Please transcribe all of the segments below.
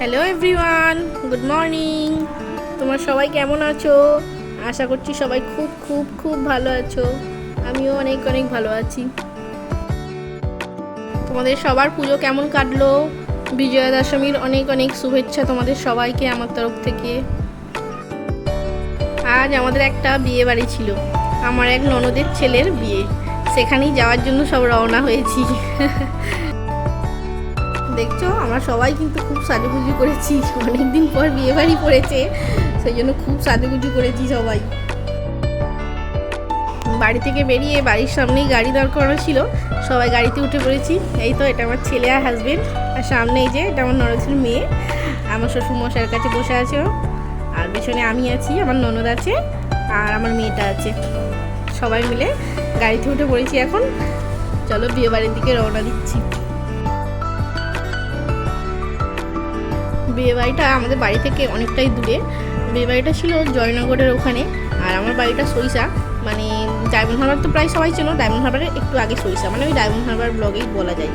Hello everyone, good morning. তোমরা সবাই কেমন আছো? আশা করছি সবাই খুব খুব খুব ভালো আছো। আমিও অনেক অনেক ভালো আছি। তোমাদের সবার পুজো কেমন কাটলো? বিজয়া দশমীর অনেক অনেক শুভেচ্ছা তোমাদের সবাইকে আমার তরফ থেকে। আজ আমাদের একটা বিয়ে বাড়ি ছিল, আমার এক ননদের ছেলের বিয়ে। সেখানেই যাওয়ার জন্য সব রওনা হয়েছি। দেখছো আমরা সবাই কিন্তু খুব সাজুগুজু করেছি, অনেকদিন পর বিয়ে বাড়ি পড়েছে, সেই জন্য খুব সাজুগুজু করেছি সবাই। বাড়ি থেকে বেরিয়ে বাড়ির সামনেই গাড়ি দাঁড় করানো ছিল, সবাই গাড়িতে উঠে পড়েছি। এই তো এটা আমার ছেলে আর হাজবেন্ড, আর সামনে এই যে এটা আমার ননদের মেয়ে, আমার শ্বশুরমশাইয়ের কাছে বসে আছে, আর পেছনে আমি আছি, আমার ননদ আছে, আর আমার মেয়েটা আছে। সবাই মিলে গাড়িতে উঠে পড়েছি। এখন চলো বিয়ে বাড়ির দিকে রওনা দিচ্ছি। বিয়েবাড়িটা আমাদের বাড়ি থেকে অনেকটাই দূরে। বিয়েবাড়িটা ছিল জয়নগরের ওখানে, আর আমার বাড়িটা সরিষা, মানে ডায়মন্ড হারবার তো প্রায় সবাই ছিল, ডায়মন্ড হারবারের একটু আগে সরিষা, মানে ওই ডায়মন্ড হারবার ব্লগেই বলা যায়।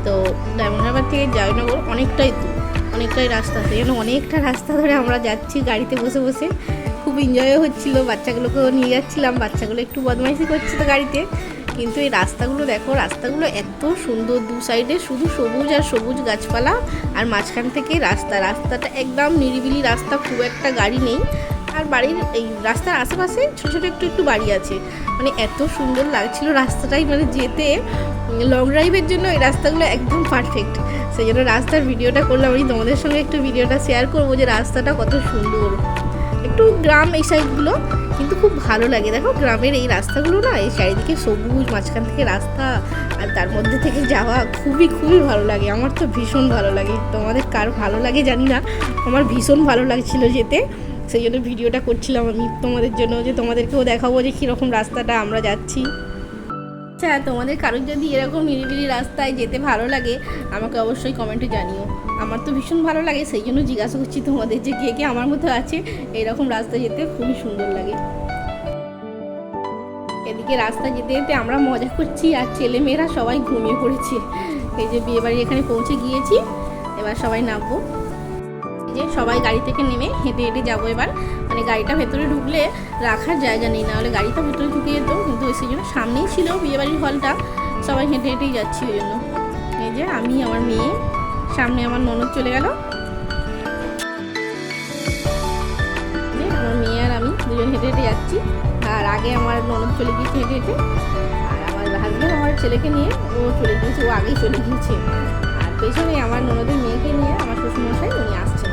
তো ডায়মন্ড হারবার থেকে জয়নগর অনেকটাই দূর, অনেকটাই রাস্তা, সেই জন্য অনেকটা রাস্তা ধরে আমরা যাচ্ছি গাড়িতে বসে বসে। খুব এনজয়ও হচ্ছিলো, বাচ্চাগুলোকেও নিয়ে যাচ্ছিলাম, বাচ্চাগুলো একটু বদমাইশি করছে তো গাড়িতে। কিন্তু এই রাস্তাগুলো দেখো, রাস্তাগুলো এত সুন্দর, দু সাইডে শুধু সবুজ আর সবুজ গাছপালা, আর মাঝখান থেকে রাস্তাটা একদম নিরিবিলি রাস্তা, খুব একটা গাড়ি নেই। আর বাড়ির এই রাস্তার আশেপাশে ছোটো ছোটো একটু একটু বাড়ি আছে, মানে এত সুন্দর লাগছিল রাস্তাটাই, মানে যেতে লং ড্রাইভের জন্য এই রাস্তাগুলো একদম পারফেক্ট। সেই জন্য রাস্তার ভিডিওটা করলাম, আমি তোমাদের সঙ্গে একটু ভিডিওটা শেয়ার করবো যে রাস্তাটা কত সুন্দর। একটু গ্রাম এই সাইডগুলো, কিন্তু খুব ভালো লাগে। দেখো গ্রামের এই রাস্তাগুলো না, এই চারিদিকে সবুজ, মাঝখান থেকে রাস্তা, আর তার মধ্যে থেকে যাওয়া খুবই খুবই ভালো লাগে। আমার তো ভীষণ ভালো লাগে, তোমাদের কার ভালো লাগে জানি না, আমার ভীষণ ভালো লাগছিল যেতে। সেই জন্য ভিডিওটা করছিলাম আমি তোমাদের জন্য, যে তোমাদেরকেও দেখাবো যে কীরকম রাস্তাটা আমরা যাচ্ছি। আচ্ছা, তোমাদের কারোর যদি এরকম নিরিবিলি রাস্তায় যেতে ভালো লাগে আমাকে অবশ্যই কমেন্টে জানিও। আমার তো ভীষণ ভালো লাগে, সেই জন্য জিজ্ঞাসা করছি তোমাদের যে কে কে আমার মতো আছে এরকম রাস্তায় যেতে খুবই সুন্দর লাগে। এদিকে রাস্তা যেতে যেতে আমরা মজা করছি, আর ছেলেমেয়েরা সবাই ঘুমিয়ে পড়েছে। এই যে বিয়েবাড়ি এখানে পৌঁছে গিয়েছি, এবার সবাই নামবো। যে সবাই গাড়ি থেকে নেমে হেঁটে হেঁটে যাবো এবার, মানে গাড়িটা ভেতরে ঢুকলে রাখার জায়গা নেই, নাহলে গাড়িটা ভেতরে ঢুকে যেত। কিন্তু সেই জন্য সামনেই ছিল বিয়েবাড়ির হলটা, সবাই হেঁটে হেঁটেই যাচ্ছি ওই জন্য। এই যে আমি, আমার মেয়ে, সামনে আমার ননদ চলে গেল, যে আমার মেয়ে আর আমি দুজন হেঁটে হেঁটে যাচ্ছি। আর আগে আমার ননদ চলে গিয়েছে হেঁটে হেঁটে, আর আমার হাজবেন্ড আমার ছেলেকে নিয়ে ও চলে গিয়েছে, ও আগেই চলে গিয়েছে। আর পেছনে আমার ননদের মেয়েকে নিয়ে আমার শ্বশুরমশাই উনি আসছেন।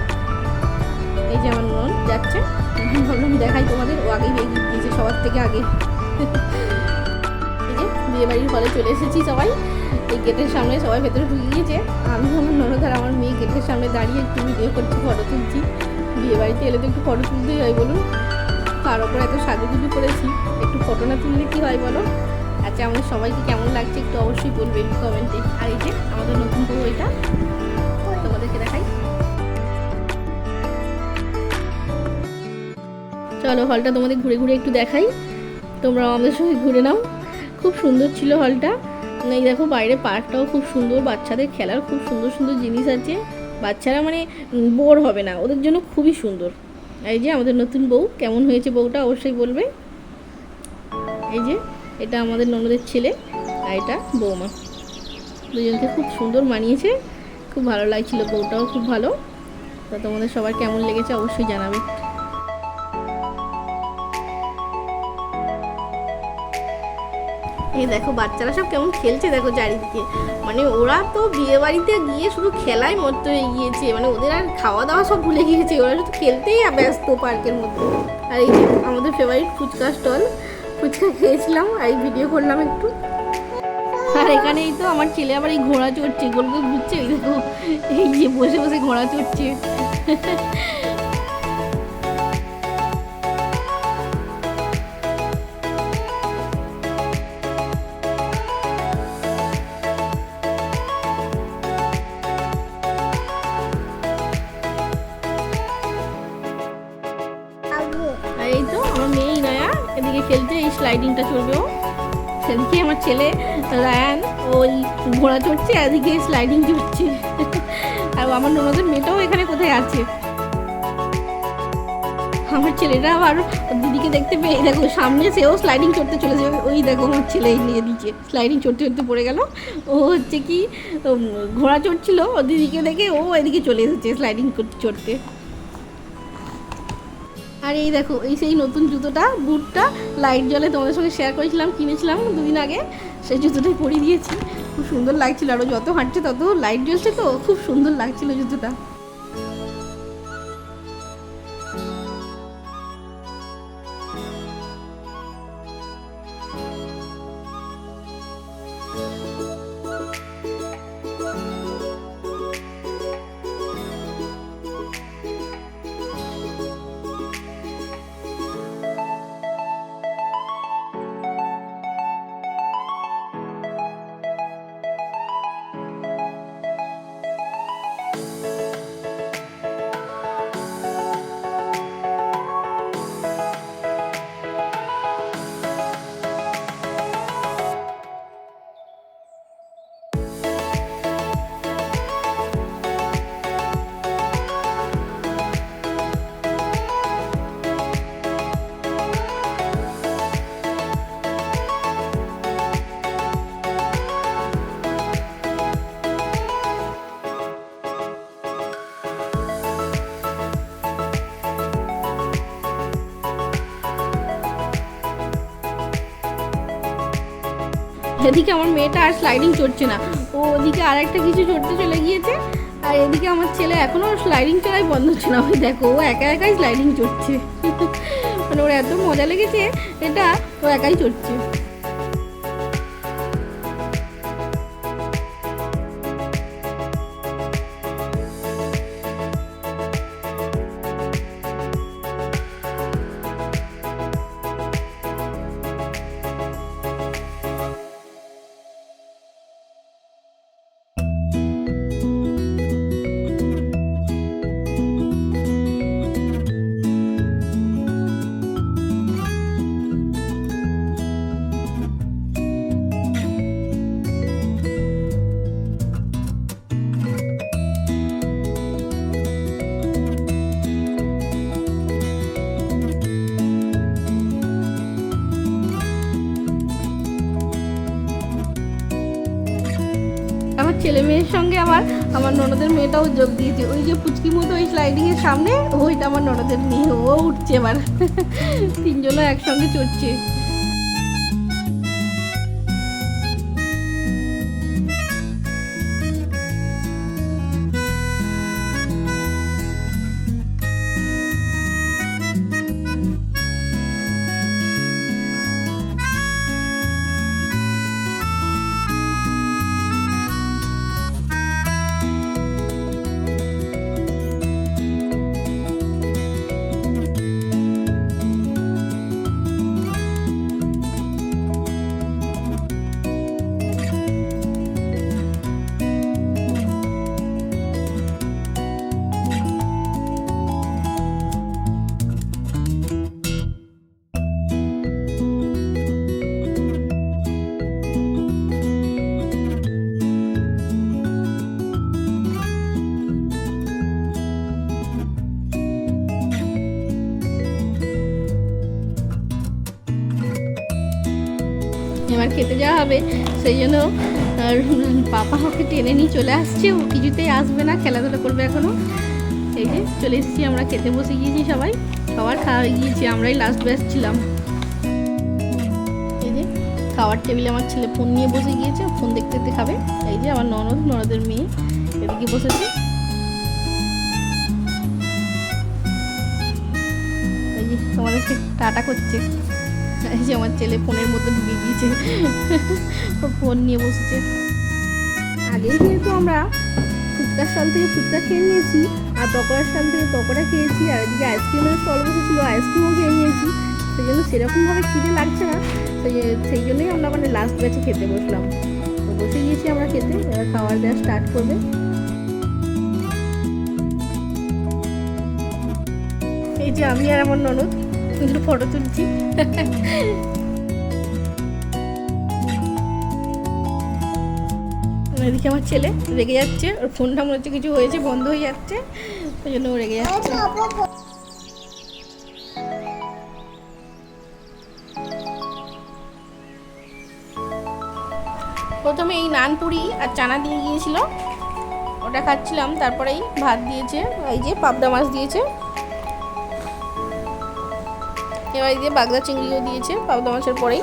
এই যে আমার ননদ যাচ্ছে, ভাবলাম দেখাই তোমাদের, ও আগেই এগিয়ে গিয়েছে সবার থেকে আগে। এই যে বিয়েবাড়ির হলে চলে এসেছি সবাই, এই গেটের সামনে সবাই ভেতরে ঢুকে গিয়েছে। আমি আমার ননদ আর আমার মেয়ে গেটের সামনে দাঁড়িয়ে একটু ভিডিও করছি, ফটো তুলছি। বিয়েবাড়িতে এলে তো একটু ফটো তুলতেই হয় বলুন, তার উপরে এত সাজুগুজু করেছি, একটু ফটো না তুললে কী হয় বলো। আচ্ছা, আমাদের সবাইকে কেমন লাগছে একটু অবশ্যই বলবেন কমেন্টে। আর এই যে আমাদের নতুন বউ, এটা তোমাদেরকে দেখাই। চলো হলটা তোমাদের ঘুরে ঘুরে একটু দেখাই, তোমরা আমাদের সঙ্গে ঘুরে নাও। খুব সুন্দর ছিল হলটা। এই দেখো বাইরে পার্কটাও খুব সুন্দর, বাচ্চাদের খেলার খুব সুন্দর সুন্দর জিনিস আছে, বাচ্চারা মানে বোর হবে না, ওদের জন্য খুবই সুন্দর। এই যে আমাদের নতুন বউ, কেমন হয়েছে বউটা অবশ্যই বলবে। এই যে এটা আমাদের ননদের ছেলে, আর এটা বৌমা, দুজনকে খুব সুন্দর মানিয়েছে, খুব ভালো লাগছিল, বউটাও খুব ভালো। তা তোমাদের সবার কেমন লেগেছে অবশ্যই জানাবে। এই দেখো বাচ্চারা সব কেমন খেলছে, দেখো চারিদিকে, মানে ওরা তো বিয়ে বাড়িতে গিয়ে শুধু খেলায় মত্ত হয়ে গিয়েছে, মানে ওদের আর খাওয়া দাওয়া সব ভুলে গিয়েছে, ওরা শুধু খেলতেই ব্যস্ত পার্কের মধ্যে। আর এই যে আমাদের ফেভারিট ফুচকা স্টল, ফুচকা খেয়েছিলাম আর এই ভিডিও করলাম একটু। আর এখানেই তো আমার ছেলে আবার এই ঘোড়া চড়ছে, গোল গোল ঘুরছে, এই দেখো এই যে বসে বসে ঘোড়া চড়ছে। আর এই তো আমার মেয়ে নয়া এদিকে খেলছে, এই স্লাইডিংটা চলবে ও, সেদিকে আমার ছেলে রায়ান ওই ঘোড়া চড়ছে, এদিকে স্লাইডিং চড়ছে। আর আমার ননদের মেয়েটাও এখানে কোথায় আছে। আমার ছেলেটা আবার দিদিকে দেখতে পেয়ে দেখো সামনে সেও স্লাইডিং চড়তে চলে যাবে। ওই দেখো আমার ছেলে নিয়ে দিচ্ছে, স্লাইডিং চড়তে চড়তে পড়ে গেল। ও হচ্ছে কি ঘোড়া চড়ছিল, ও দিদিকে দেখে ও এদিকে চলে এসেছে স্লাইডিং চড়তে। আর এই দেখো এই সেই নতুন জুতোটা, বুটটা লাইট জ্বলে তোমাদের সঙ্গে শেয়ার করেছিলাম, কিনেছিলাম 2 দিন আগে। সেই জুতোটাই পরিয়ে দিয়েছি, খুব সুন্দর লাগছিল। আরও যত হাঁটছে তত লাইট জ্বলছে, তো খুব সুন্দর লাগছিল জুতোটা। এদিকে আমার মেয়েটা আর স্লাইডিং চড়ছে না, ও ওদিকে আর একটা কিছু চড়তে চলে গিয়েছে। আর এদিকে আমার ছেলে এখনও স্লাইডিং চড়াই বন্ধ হচ্ছে না। ওই দেখো ও একা একাই স্লাইডিং চড়ছে, মানে ওর এত মজা লেগেছে এটা, ও একাই চড়ছে। ছেলে মেয়ের সঙ্গে আমার ননদের মেয়েটাও যোগ দিয়েছে। ওই যে পুচকি মতো ওই স্লাইডিংয়ের সামনে, ওইটা আমার ননদের মেয়ে, ও উঠছে এবার। 3 জনও একসঙ্গে চড়ছে। এবার খেতে যাওয়া হবে, সেই জন্য পাপা ওকে টেনে নিয়ে চলে আসছে। ও কিছুতেই আসবে না, খেলাধুলা করবে এখনও। এই যে চলে এসেছি, আমরা খেতে বসে গিয়েছি সবাই, সবার খাওয়া হয়ে গিয়েছি, আমরাই লাস্ট ব্যাচ ছিলাম। এই যে খাওয়ার টেবিলে আমার ছেলে ফোন নিয়ে বসে গিয়েছে, ফোন দেখতে দেখতে খাবে। এই যে আমার ননদের মেয়ে এদিকে বসেছে। এই যে তোমাদেরকে টাটা করছে। এই যে আমার ছেলে ফোনের মধ্যে ঢুকে গিয়েছে, ফোন নিয়ে বসেছে। আগেই যেহেতু আমরা ফুচকার স্টল থেকে ফুচকা খেয়ে নিয়েছি, আর পকোড়ার স্টল থেকে পকোড়া খেয়েছি, আর এদিকে আইসক্রিমের স্টল বসেছিলো, আইসক্রিমও খেয়ে নিয়েছি। সেই জন্য সেরকমভাবে খিদে লাগছে না, সেই জন্যই আমরা মানে লাস্ট ব্যাচে খেতে বসলাম। তো বসে গিয়েছি আমরা খেতে, এবার খাওয়ার দেওয়া স্টার্ট করবে। এই যে আমি আর আমার ননদ কিন্তু ফটো তুলছি। এদিকে আমার ছেলে রেগে যাচ্ছে, ওর ফোনটা মনে হচ্ছে কিছু হয়েছে, বন্ধ হয়ে যাচ্ছে, ওই জন্য ও রেগে যাচ্ছে। প্রথমে এই নানপুরি আর চানা দিয়ে গিয়েছিল, ওটা খাচ্ছিলাম। তারপরেই ভাত দিয়েছে, এই যে পাবদা মাছ দিয়েছে, এবার এই যে বাগদা চিংড়িও দিয়েছে পাবদা মাছের পরেই,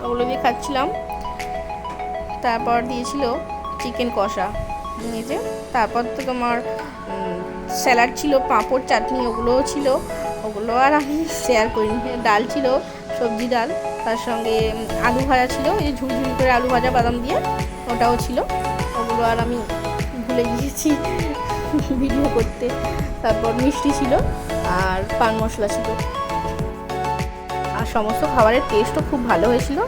ওগুলো দিয়ে খাচ্ছিলাম। তারপর দিয়েছিল চিকেন কষা, এই যে। তারপর তো তোমার স্যালাড ছিল, পাঁপড়, চাটনি, ওগুলোও ছিল, ওগুলো আর আমি শেয়ার করিনি। ডাল ছিল, সবজি ডাল, তার সঙ্গে আলু ভাজা ছিল, এই যে ঝুরঝুরি করে আলু ভাজা বাদাম দিয়ে, ওটাও ছিল। ওগুলো আর আমি ভুলে গিয়েছি ভিডিও করতে। তারপর মিষ্টি ছিল আর পান মশলা ছিল। আর সমস্ত খাবারের টেস্টও খুব ভালো হয়েছিল,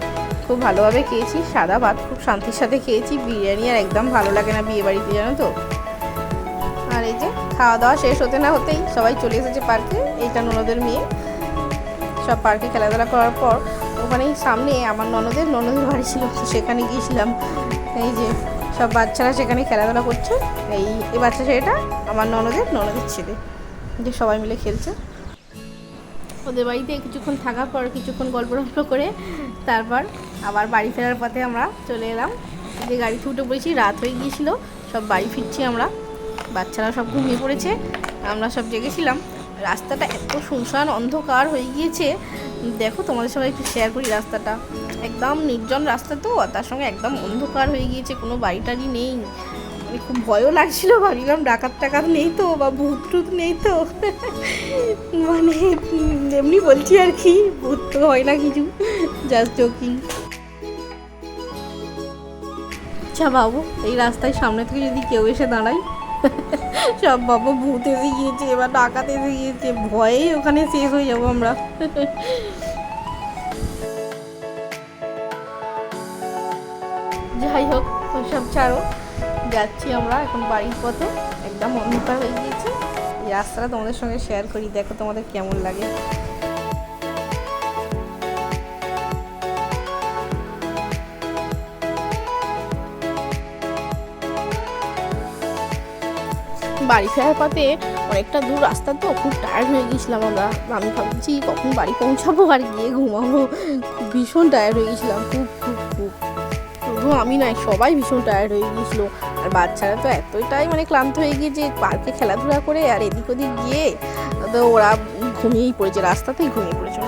খুব ভালোভাবে খেয়েছি। সাদা ভাত খুব শান্তির সাথে খেয়েছি, বিরিয়ানি আর একদম ভালো লাগে না বিয়ে বাড়িতে, জানো তো। আর এই যে খাওয়া দাওয়া শেষ হতে না হতেই সবাই চলে এসেছে পার্কে। এইটা ননদের মেয়ে, সব পার্কে খেলাধুলা করার পর ওখানেই সামনে আমার ননদের বাড়ি ছিল, সেখানে গিয়েছিলাম। এই যে সব বাচ্চারা সেখানে খেলাধুলা করছে। এই বাচ্চা ছেলেটা আমার ননদের ছেলে, যে সবাই মিলে খেলছে। ওদের বাড়িতে কিছুক্ষণ থাকার পর কিছুক্ষণ গল্প করে তারপর আবার বাড়ি ফেরার পথে আমরা চলে এলাম। যে গাড়িতে উঠে পড়েছি, রাত হয়ে গিয়েছিল, সব বাড়ি ফিরছি আমরা। বাচ্চারা সব ঘুমিয়ে পড়েছে, আমরা সব জেগেছিলাম। রাস্তাটা এত শুনশান অন্ধকার হয়ে গিয়েছে, দেখো তোমাদের সবাই একটু শেয়ার করি। রাস্তাটা একদম নির্জন রাস্তা, তো তার সঙ্গে একদম অন্ধকার হয়ে গিয়েছে, কোনো বাড়ি টাড়ি নেই। খুব ভয়ও লাগছিল, ভাবছিলাম ডাকাত টাকাত নেই তো, বা ভূত টুত নেই তো। মানে এমনি বলছি আর কি, ভূত তো হয় না কিছু, জাস্ট জোকিং। আচ্ছা বাবু, এই রাস্তায় সামনে থেকে যদি কেউ এসে দাঁড়ায়, সব বাবু ভূত এসে গিয়েছে, এবার ডাকাত এসে গিয়েছে, ভয়েই ওখানে শেষ হয়ে যাবো আমরা। যাই হোক, ওইসব ছাড়ো, যাচ্ছি আমরা এখন বাড়ির পথে। একদম অন্ধকার হয়ে গিয়েছে, এই রাস্তাটা তোমাদের সঙ্গে শেয়ার করি, দেখো তোমাদের কেমন লাগে। বাড়ি ফেরার পথে অনেকটা দূর রাস্তা, তো খুব টায়ার্ড হয়ে গিয়েছিলাম আমরা। আমি ভাবছি কখন বাড়ি পৌঁছাবো আর গিয়ে ঘুমাবো, খুব ভীষণ টায়ার্ড হয়ে গেছিলাম, খুব খুব খুব। শুধু আমি নয়, সবাই ভীষণ টায়ার্ড হয়ে গিয়েছিলো। আর বাচ্চারা তো এতটাই মানে ক্লান্ত হয়ে গিয়েছে পার্কে খেলাধুলা করে আর এদিক ওদিক গিয়ে, তো ওরা ঘুমিয়েই পড়েছে, রাস্তাতেই ঘুমিয়ে পড়েছে।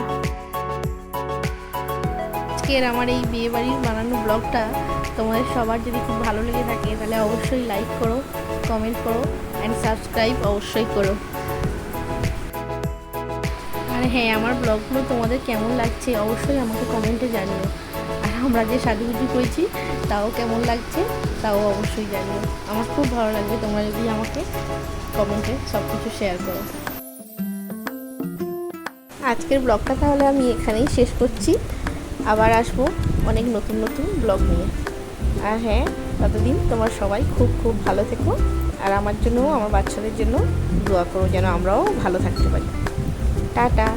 আজকের আমার এই বিয়ে বাড়ির বানানো ব্লগটা তোমাদের সবার যদি খুব ভালো লেগে থাকে, তাহলে অবশ্যই লাইক করো, কমেন্ট করো অ্যান্ড সাবস্ক্রাইব অবশ্যই করো। আর হ্যাঁ, আমার ব্লগগুলো তোমাদের কেমন লাগছে অবশ্যই আমাকে কমেন্টে জানিও। আর আমরা যে সাজুগুজু করেছি তাও কেমন লাগছে তাও অবশ্যই জানিও। আমার খুব ভালো লাগবে তোমরা যদি আমাকে কমেন্টে সব কিছু শেয়ার করো। আজকের ব্লগটা তাহলে আমি এখানেই শেষ করছি, আবার আসবো অনেক নতুন নতুন ব্লগ নিয়ে। আর হ্যাঁ, ততদিন তোমরা সবাই খুব খুব ভালো থেকো, আর আমার জন্য, আমার বাচ্চাদের জন্য দোয়া করো, যেন আমরাও ভালো থাকতে পারি। টাটা।